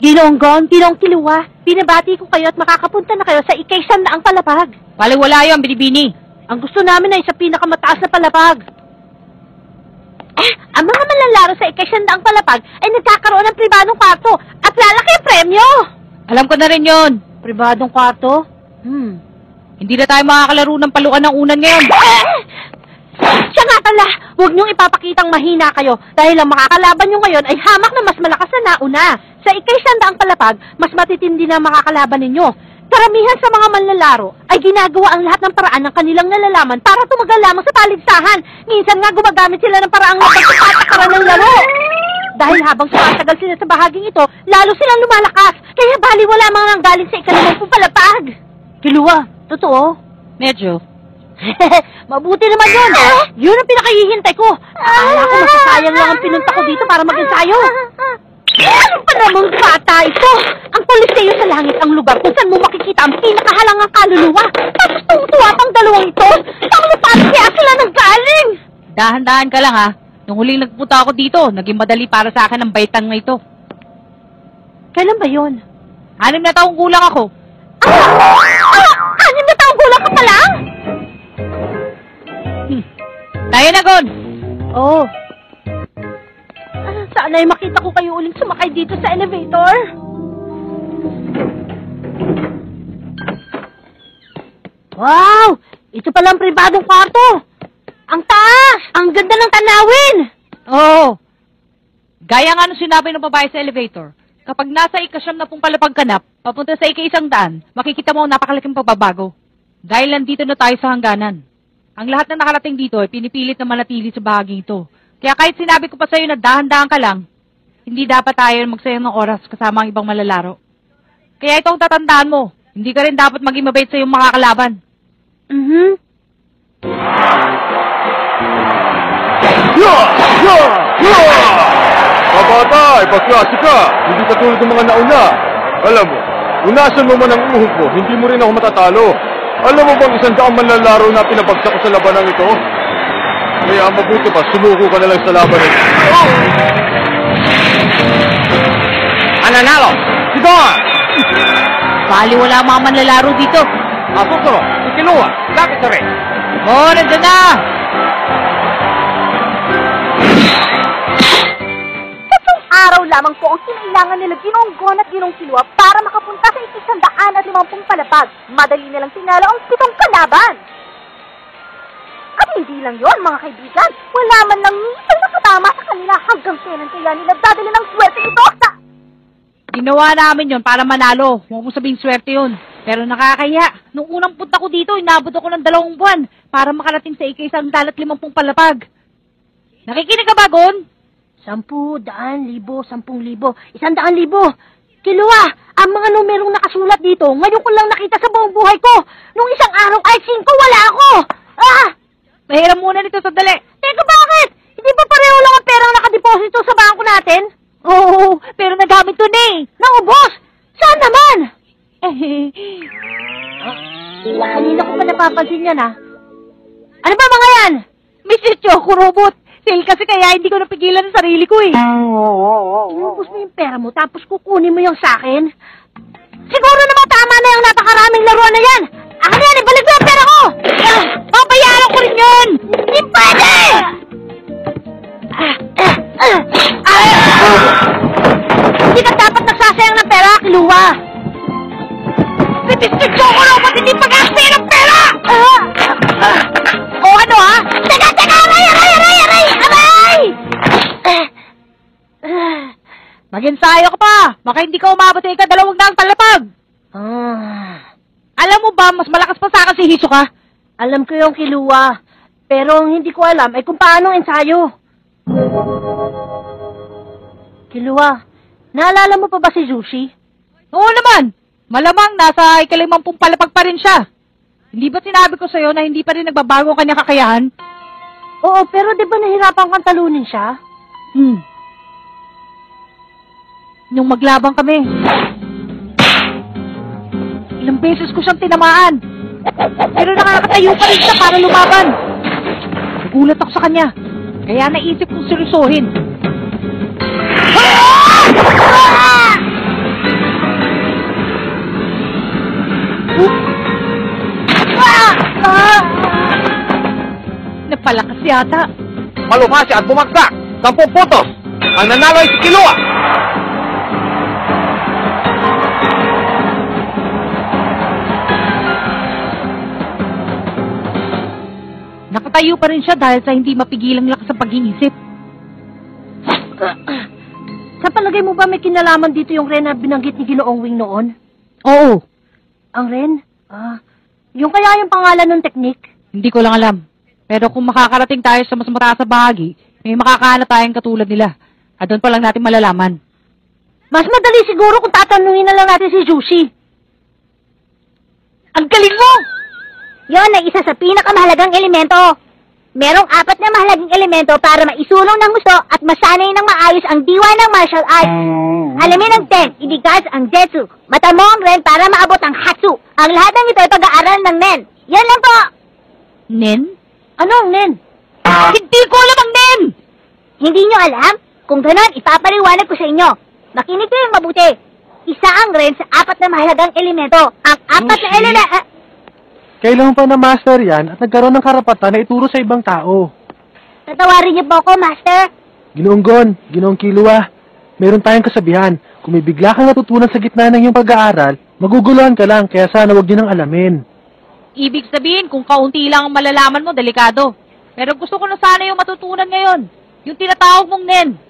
Ginonggon, Ginong Kiluwa, binabati ko kayo at makakapunta na kayo sa ika-100 palapag. Wala yun, Binibini. Ang gusto namin ay sa pinakamataas na palapag. Ang mga manlalaro sa ika-100 palapag ay nagkakaroon ng pribadong kwarto at lalaki ang premyo. Alam ko na rin yun. Pribadong kwarto? Hindi na tayo makakalaro ng palukan ng unan ngayon. Siya nga pala, huwag niyong ipapakitang mahina kayo dahil ang makakalaban niyo ngayon ay hamak na mas malakas na nauna. Sa ika-100 palapag, mas matitindi na makakalaban ninyo. Karamihan sa mga manlalaro ay ginagawa ang lahat ng paraan ng kanilang nalalaman para tumagal lamang sa paligsahan. Minsan nga gumagamit sila ng paraang napagpapatakaran ng laro. Dahil habang sumatagal sila sa bahaging ito, lalo silang lumalakas. Kaya baliwala mga nanggaling sa ika-50 palapag. Kiluwa, totoo? Medyo. Mabuti naman yun. Yun ang pinakahihintay ko. Akala ko masasayang lang ang pinunta ko dito para mag-ensayo. Ano pa namang bata ito? Ang Coliseo sa langit ang lugar kung saan mo makikita ang pinakahalangang kaluluwa. Tapos tumutuwa pang dalawang ito. Saan lupain kaya sila nanggaling? Dahan-dahan ka lang ha. Nung huling nagpunta ako dito, naging madali para sa akin ang baitang na ito. Kailan ba yun? 6 na taong gulang ako. 6 na taong gulang ka pa lang? Tayo na, Gon! Oo. Sana ay makita ko kayo uling sumakay dito sa elevator. Wow! Ito palang pribadong kwarto. Ang taas! Ang ganda ng tanawin! Oo. Gaya nga nung sinabi ng babae sa elevator, kapag nasa ika-90 palapag ka na, papunta sa ika-100, makikita mo ang napakalaking pagbabago. Dahil nandito na tayo sa hangganan. Ang lahat na nakarating dito ay pinipilit na manatili sa bahaging ito. Kaya kahit sinabi ko pa sa'yo na dahan-dahan ka lang, hindi dapat tayo magsayang ng oras kasama ang ibang malalaro. Kaya itong tatandaan mo, hindi ka rin dapat maging mabait sa iyong makakalaban. Kabata, ipagklase ka. Hindi ka tulad ng mga nauna. Alam mo, unasan mo man ang uhog mo, hindi mo rin ako matatalo. Alam mo bang 100 manlalaro na pinabagsak ko sa labanang ito? Kaya mabuti pa, sumuko ka na lang sa laban ito. Ananalo! Sidon! Bali wala mga manlalaro dito. Masuturo, ikinuha, lapit na rin. Oo, nandyan na! Tatlong araw lamang po ang kinailangan nila Ginonggon at Ginong Kiluwa para makapunta sa ika-150 palapag. Madali nilang tinalo ang 7 kalaban. At hindi lang yon mga kaibigan. Wala man lang minsan nakatama sa kanila hanggang kailan kaya nila dadali ng swerte ito sa... Ginawa namin yon para manalo. Huwag mo sabing swerte yun. Pero nakakaya. Nung unang punta ko dito, inabot ako ng 2 buwan para makarating sa ika-150 palapag. Nakikinig ka ba, Gon? 10,000, 10,000, 10,000. 100,000. Kiluwa, ang mga numerong nakasulat dito, ngayon ko lang nakita sa buong buhay ko. Nung isang araw ay 5, wala ako. Pahiram muna nito, sandali. Teka, bakit? Hindi ba pareho lang ang perang nakadeposito sa bangko natin? Oo, pero nagamit ko na eh. Naubos? Saan naman? Kanina ko pa napapansin yan, ha? Ano ba mga yan? Mr. Choco Robot. Sale kasi kaya hindi ko napigilan ang sarili ko eh. Inubos mo yung pera mo tapos kukunin mo yung sakin? Siguro naman tama na yung napakaraming laruan na yan. Akin yan, ibalik mo yung pera ko! Papayaran ko rin yun! Hindi pwede! Hindi ka dapat nagsasayang ng pera, Kiluwa! Si Mr. Choco Robot hindi pag-aksaya ng pera! O ano ha? Teka! Aray! Mag-ensayo ka pa! Baka hindi ka umabot sa ika-200 palapag! Alam mo ba, mas malakas pa sa akin si Hisoka? Alam ko yung Kiluwa, pero ang hindi ko alam ay kung paano ensayo. Kiluwa, naalala mo pa ba si Zushi? Oo naman! Malamang nasa ika-50 palapag pa rin siya. Hindi ba sinabi ko sa'yo na hindi pa rin nagbabago ang kanyang kakayahan? Oo, pero di ba nahirapan kang talunin siya? Nung maglabang kami, ilang beses ko siyang tinamaan. Pero nakakatayo pa rin siya para lumaban. Nagulat ako sa kanya. Kaya naisip kong seryosohin. yata. Maluma siya at bumagsak. 10 puntos. Ang nanalo ay si Kilua. Nakatayo pa rin siya dahil sa hindi mapigilang lakas sa pag-iisip. Sa palagay mo ba may kinalaman dito yung Ren na binanggit ni Ginoong Wing noon? Oo, Ang Ren? Yung kaya yung pangalan ng teknik? hindi ko lang alam. Pero kung makakarating tayo sa mas mataas na bahagi, may makakahanap tayong katulad nila. At doon pa lang natin malalaman. Mas madali siguro kung tatanungin na lang natin si Jushi. Ang galing mo! Yon ay isa sa pinakamahalagang elemento. Merong 4 na mahalagang elemento para maisulong ng gusto at masanay ng maayos ang diwa ng martial arts. Alamin ang Ten, Idigas ang Jetsu. Mata mo ang Ren para maabot ang Hatsu. Ang lahat ng ito ay pag-aaral ng Nen. Yan lang po! Nen? Ano ang Nen? Hindi ko alam ang Nen! Hindi nyo alam? Kung ganon, ipapaliwanag ko sa inyo. Makinig kayong mabuti. Isa ang Ren sa 4 na mahalagang elemento. Ang 4 na elemento... Kailangan pa na master yan at nagkaroon ng karapatan na ituro sa ibang tao. Tatawarin niyo po ako, Master. Ginoong Gon, Ginoong Kilua, meron tayong kasabihan. Kung may bigla kang natutunan sa gitna ng iyong pag-aaral, maguguluhan ka lang, kaya sana wag niyo nang alamin. Ibig sabihin, kung kaunti lang ang malalaman mo, delikado. Pero gusto ko na sana yung matutunan ngayon. Yung tinatawag mong Nen.